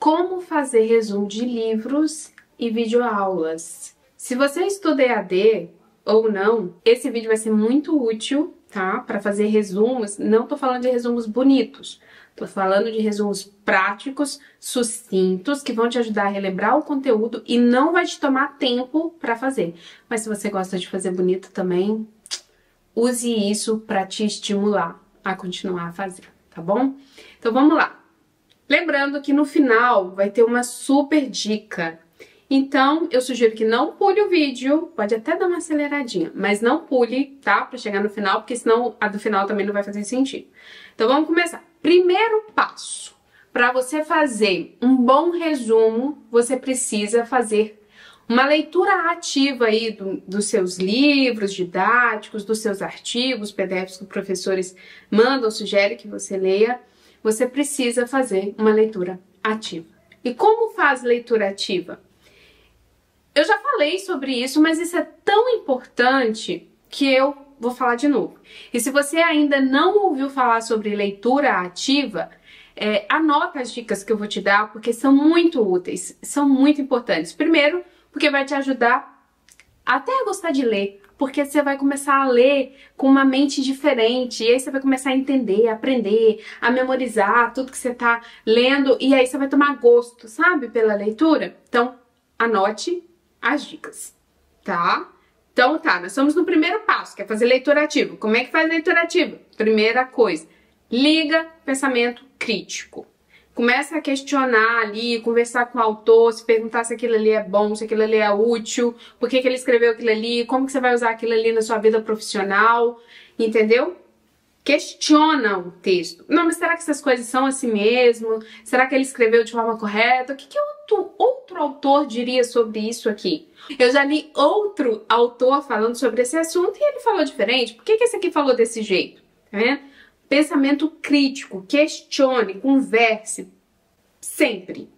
como fazer resumo de livros e videoaulas. Se você estuda EAD ou não, esse vídeo vai ser muito útil, tá? Para fazer resumos. Não tô falando de resumos bonitos, tô falando de resumos práticos, sucintos, que vão te ajudar a relembrar o conteúdo e não vai te tomar tempo para fazer. Mas se você gosta de fazer bonito também, use isso para te estimular a continuar a fazer, tá bom? Então vamos lá. Lembrando que no final vai ter uma super dica. Então, eu sugiro que não pule o vídeo, pode até dar uma aceleradinha, mas não pule, tá? Pra chegar no final, porque senão a do final também não vai fazer sentido. Então, vamos começar. Primeiro passo, para você fazer um bom resumo, você precisa fazer uma leitura ativa aí dos seus livros didáticos, dos seus artigos, PDFs que os professores mandam, sugerem que você leia. Você precisa fazer uma leitura ativa. E como faz leitura ativa? Eu já falei sobre isso, mas isso é tão importante que eu vou falar de novo. E se você ainda não ouviu falar sobre leitura ativa, anota as dicas que eu vou te dar, porque são muito úteis, são muito importantes. Primeiro, porque vai te ajudar até a gostar de ler, porque você vai começar a ler com uma mente diferente, e aí você vai começar a entender, a aprender, a memorizar tudo que você tá lendo, e aí você vai tomar gosto, sabe, pela leitura. Então, anote as dicas, tá? Então tá, nós estamos no primeiro passo, que é fazer leitura ativa. Como é que faz leitura ativa? Primeira coisa, liga pensamento crítico. Começa a questionar ali, conversar com o autor, se perguntar se aquilo ali é bom, se aquilo ali é útil, por que ele escreveu aquilo ali, como que você vai usar aquilo ali na sua vida profissional, entendeu? Questiona o texto. Não, mas será que essas coisas são assim mesmo? Será que ele escreveu de forma correta? O que outro autor diria sobre isso aqui? Eu já li outro autor falando sobre esse assunto e ele falou diferente. Por que esse aqui falou desse jeito? Tá vendo? Pensamento crítico, questione, converse, sempre,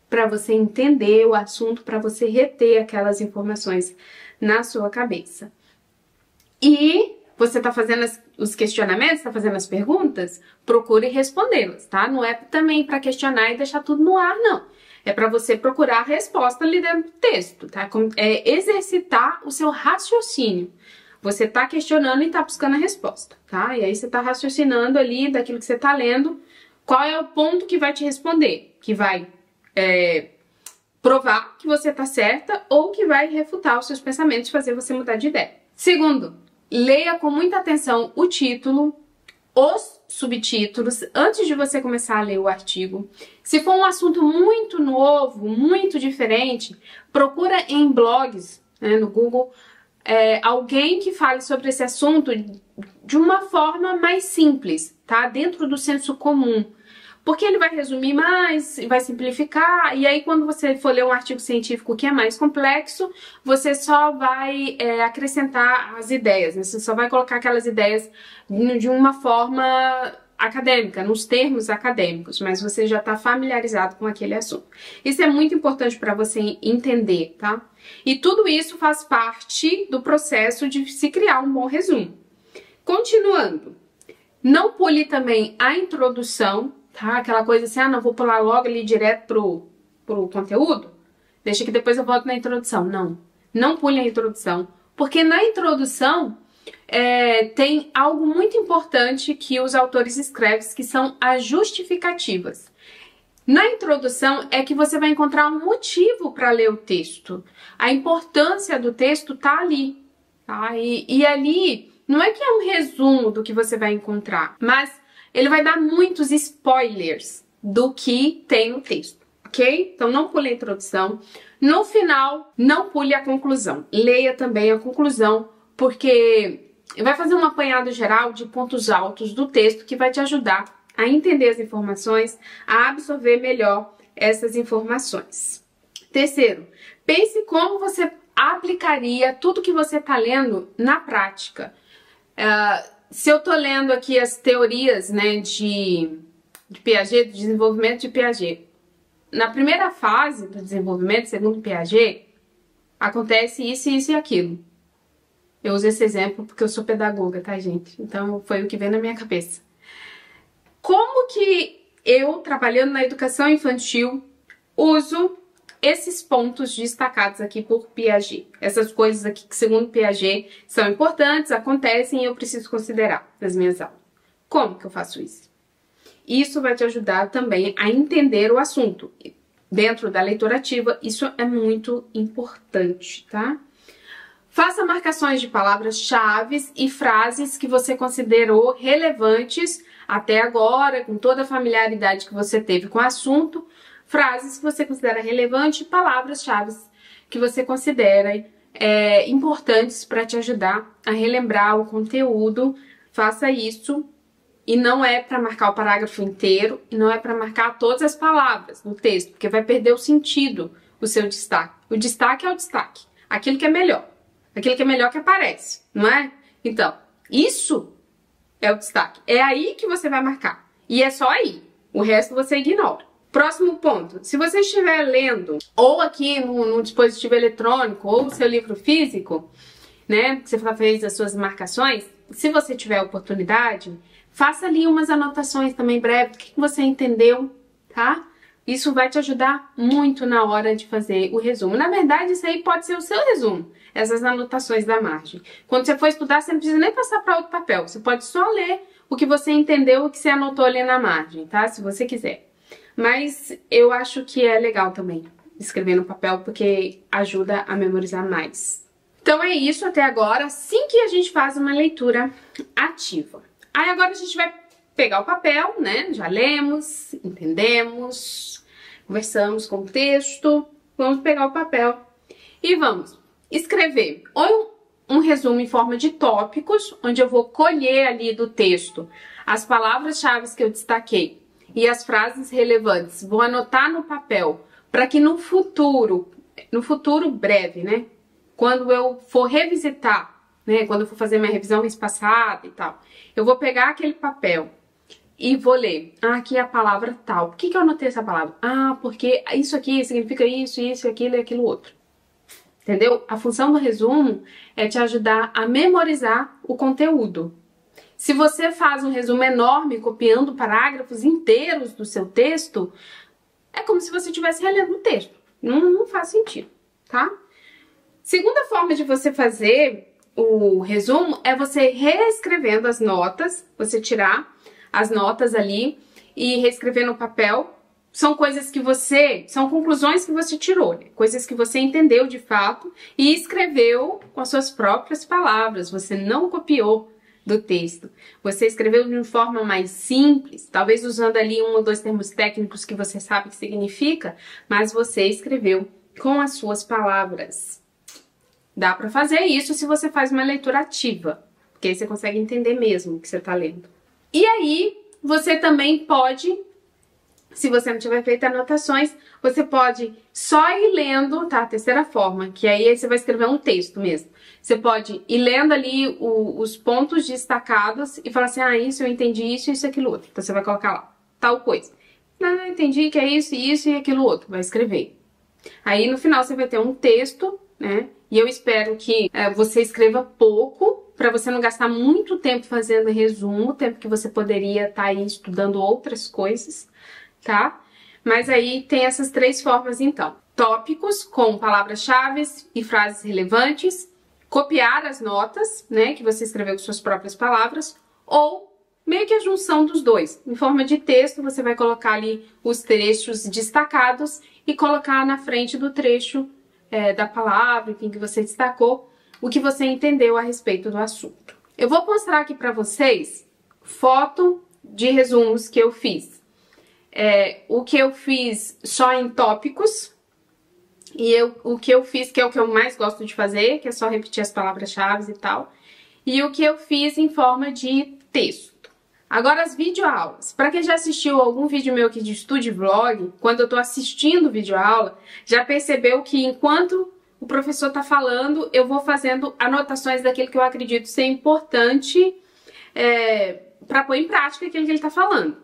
para você entender o assunto, para você reter aquelas informações na sua cabeça. E você está fazendo os questionamentos, está fazendo as perguntas, procure respondê-las, tá? Não é também para questionar e deixar tudo no ar, não. É para você procurar a resposta ali dentro do texto, tá? É exercitar o seu raciocínio. Você tá questionando e tá buscando a resposta, tá? E aí você tá raciocinando ali daquilo que você tá lendo, qual é o ponto que vai te responder, que vai provar que você tá certa ou que vai refutar os seus pensamentos e fazer você mudar de ideia. Segundo, leia com muita atenção o título, os subtítulos, antes de você começar a ler o artigo. Se for um assunto muito novo, muito diferente, procura em blogs, né, no Google, alguém que fale sobre esse assunto de uma forma mais simples, tá? Dentro do senso comum. Porque ele vai resumir mais, vai simplificar, e aí quando você for ler um artigo científico que é mais complexo, você só vai acrescentar as ideias, né? Você só vai colocar aquelas ideias de uma forma acadêmica, nos termos acadêmicos, mas você já está familiarizado com aquele assunto. Isso é muito importante para você entender, tá? E tudo isso faz parte do processo de se criar um bom resumo. Continuando, não pule também a introdução, tá? Aquela coisa assim, não vou pular logo ali direto pro conteúdo, deixa que depois eu volto na introdução. Não pule a introdução, porque na introdução tem algo muito importante que os autores escrevem, que são as justificativas. Na introdução é que você vai encontrar um motivo para ler o texto. A importância do texto tá ali, tá? E ali não é que é um resumo do que você vai encontrar, mas ele vai dar muitos spoilers do que tem no texto, ok? Então não pule a introdução. No final, não pule a conclusão. Leia também a conclusão, porque vai fazer um apanhado geral de pontos altos do texto que vai te ajudar a entender as informações, a absorver melhor essas informações. Terceiro, pense como você aplicaria tudo que você está lendo na prática. Se eu estou lendo aqui as teorias, né, de Piaget, do desenvolvimento de Piaget, na primeira fase do desenvolvimento, segundo Piaget, acontece isso, isso e aquilo. Eu uso esse exemplo porque eu sou pedagoga, tá, gente? Então foi o que veio na minha cabeça. Como que eu, trabalhando na educação infantil, uso esses pontos destacados aqui por Piaget. Essas coisas aqui que, segundo Piaget, são importantes, acontecem e eu preciso considerar nas minhas aulas. Como que eu faço isso? Isso vai te ajudar também a entender o assunto. Dentro da leitura ativa, isso é muito importante, tá? Faça marcações de palavras-chave e frases que você considerou relevantes até agora, com toda a familiaridade que você teve com o assunto. Frases que você considera relevantes e palavras-chave que você considera importantes para te ajudar a relembrar o conteúdo. Faça isso. E não é para marcar o parágrafo inteiro, e não é para marcar todas as palavras no texto, porque vai perder o sentido, o seu destaque. O destaque é o destaque, aquilo que é melhor que aparece, não é? Então, isso é o destaque. É aí que você vai marcar. E é só aí. O resto você ignora. Próximo ponto. Se você estiver lendo, ou aqui no dispositivo eletrônico, ou no seu livro físico, né, que você fez as suas marcações, se você tiver a oportunidade, faça ali umas anotações também breves, o que você entendeu, tá? Isso vai te ajudar muito na hora de fazer o resumo. Na verdade, isso aí pode ser o seu resumo, essas anotações da margem. Quando você for estudar, você não precisa nem passar para outro papel. Você pode só ler o que você entendeu, o que você anotou ali na margem, tá? Se você quiser. Mas eu acho que é legal também escrever no papel, porque ajuda a memorizar mais. Então é isso até agora, assim que a gente faz uma leitura ativa. Aí agora a gente vai pegar o papel, né? Já lemos, entendemos, conversamos com o texto. Vamos pegar o papel e vamos escrever ou um resumo em forma de tópicos, onde eu vou colher ali do texto as palavras-chave que eu destaquei e as frases relevantes. Vou anotar no papel para que no futuro breve, né? Quando eu for revisitar, né, quando eu for fazer minha revisão mês passado e tal, eu vou pegar aquele papel e vou ler. Ah, aqui é a palavra tal. Por que eu anotei essa palavra? Ah, porque isso aqui significa isso, aquilo e aquilo outro. Entendeu? A função do resumo é te ajudar a memorizar o conteúdo. Se você faz um resumo enorme, copiando parágrafos inteiros do seu texto, é como se você estivesse relendo o texto. Não faz sentido, tá? Segunda forma de você fazer o resumo é você reescrevendo as notas, você tirar as notas ali e reescrever no papel. São coisas que são conclusões que você tirou, né? Coisas que você entendeu de fato e escreveu com as suas próprias palavras. Você não copiou do texto. Você escreveu de uma forma mais simples, talvez usando ali um ou dois termos técnicos que você sabe que significa, mas você escreveu com as suas palavras. Dá para fazer isso se você faz uma leitura ativa, porque aí você consegue entender mesmo o que você está lendo. E aí, você também pode, se você não tiver feito anotações, você pode só ir lendo, tá? A terceira forma, que aí você vai escrever um texto mesmo. Você pode ir lendo ali os pontos destacados e falar assim, ah, isso eu entendi, isso e aquilo outro. Então você vai colocar lá, tal coisa. Não, entendi que é isso e aquilo outro. Vai escrever. Aí no final você vai ter um texto, né? E eu espero que você escreva pouco, para você não gastar muito tempo fazendo resumo, tempo que você poderia estar aí estudando outras coisas, tá? Mas aí tem essas três formas então. Tópicos com palavras-chave e frases relevantes, copiar as notas, né, que você escreveu com suas próprias palavras, ou meio que a junção dos dois. Em forma de texto, você vai colocar ali os trechos destacados e colocar na frente do trecho da palavra, enfim, que você destacou, o que você entendeu a respeito do assunto. Eu vou mostrar aqui para vocês foto de resumos que eu fiz. O que eu fiz só em tópicos e o que eu fiz, que é o que eu mais gosto de fazer, que é só repetir as palavras-chave e tal, e o que eu fiz em forma de texto. Agora as videoaulas. Para quem já assistiu algum vídeo meu aqui de estudo vlog, quando eu tô assistindo videoaula, já percebeu que enquanto o professor tá falando, eu vou fazendo anotações daquilo que eu acredito ser importante para pôr em prática aquilo que ele tá falando.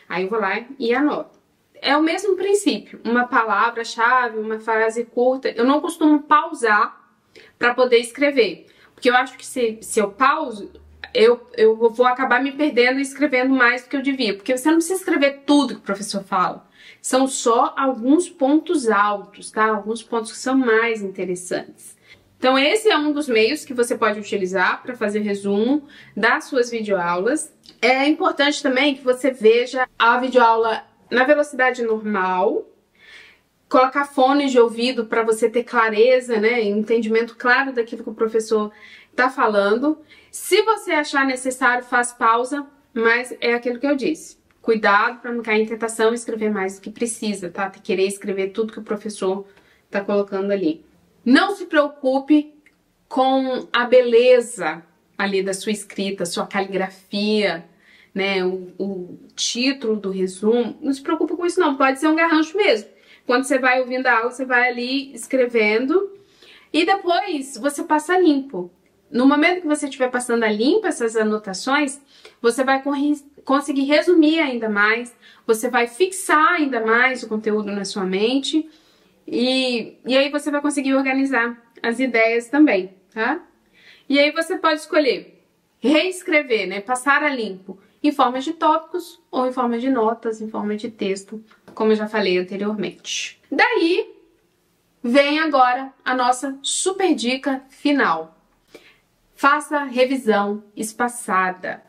Aí eu vou lá e anoto. É o mesmo princípio, uma palavra-chave, uma frase curta. Eu não costumo pausar para poder escrever, porque eu acho que se eu pauso, eu vou acabar me perdendo e escrevendo mais do que eu devia, porque você não precisa escrever tudo que o professor fala. São só alguns pontos altos, tá? Alguns pontos que são mais interessantes. Então esse é um dos meios que você pode utilizar para fazer resumo das suas videoaulas. É importante também que você veja a videoaula na velocidade normal, colocar fones de ouvido para você ter clareza, né, entendimento claro daquilo que o professor está falando. Se você achar necessário, faz pausa, mas é aquilo que eu disse. Cuidado para não cair em tentação e escrever mais do que precisa, tá? Querer escrever tudo que o professor está colocando ali. Não se preocupe com a beleza ali da sua escrita, sua caligrafia, né, o título do resumo. Não se preocupe com isso não, pode ser um garrancho mesmo. Quando você vai ouvindo a aula, você vai ali escrevendo e depois você passa limpo. No momento que você estiver passando a limpo essas anotações, você vai conseguir resumir ainda mais, você vai fixar ainda mais o conteúdo na sua mente e aí você vai conseguir organizar as ideias também, tá? E aí você pode escolher reescrever, né, passar a limpo em forma de tópicos ou em forma de notas, em forma de texto, como eu já falei anteriormente. Daí vem agora a nossa super dica final. Faça revisão espaçada.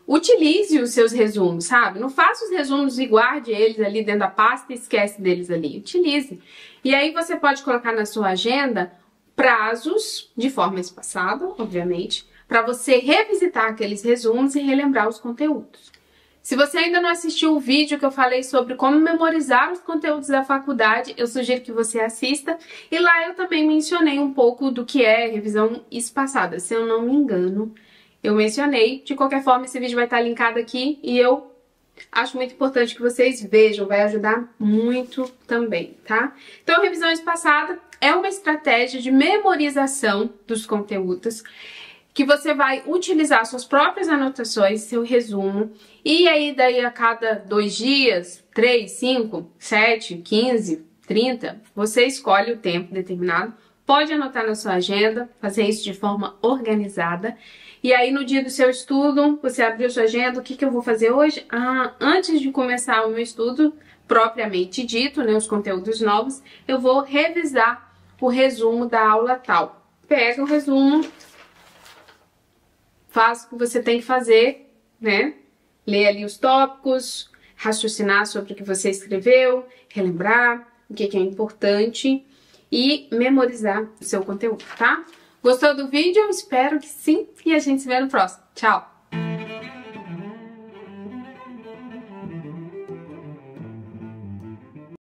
Utilize os seus resumos, sabe? Não faça os resumos e guarde eles ali dentro da pasta e esquece deles ali. Utilize. E aí você pode colocar na sua agenda prazos, de forma espaçada, obviamente, para você revisitar aqueles resumos e relembrar os conteúdos. Se você ainda não assistiu o vídeo que eu falei sobre como memorizar os conteúdos da faculdade, eu sugiro que você assista. E lá eu também mencionei um pouco do que é revisão espaçada. Se eu não me engano, eu mencionei. De qualquer forma, esse vídeo vai estar linkado aqui e eu acho muito importante que vocês vejam. Vai ajudar muito também, tá? Então, revisão espaçada é uma estratégia de memorização dos conteúdos que você vai utilizar suas próprias anotações, seu resumo, e aí daí a cada 2 dias, 3, 5, 7, 15, 30, você escolhe o tempo determinado, pode anotar na sua agenda, fazer isso de forma organizada, e aí no dia do seu estudo, você abriu sua agenda, o que eu vou fazer hoje? Antes de começar o meu estudo, propriamente dito, né, os conteúdos novos, eu vou revisar o resumo da aula tal. Pega o resumo, faz o que você tem que fazer, né? Ler ali os tópicos, raciocinar sobre o que você escreveu, relembrar o que é importante e memorizar o seu conteúdo, tá? Gostou do vídeo? Espero que sim e a gente se vê no próximo. Tchau!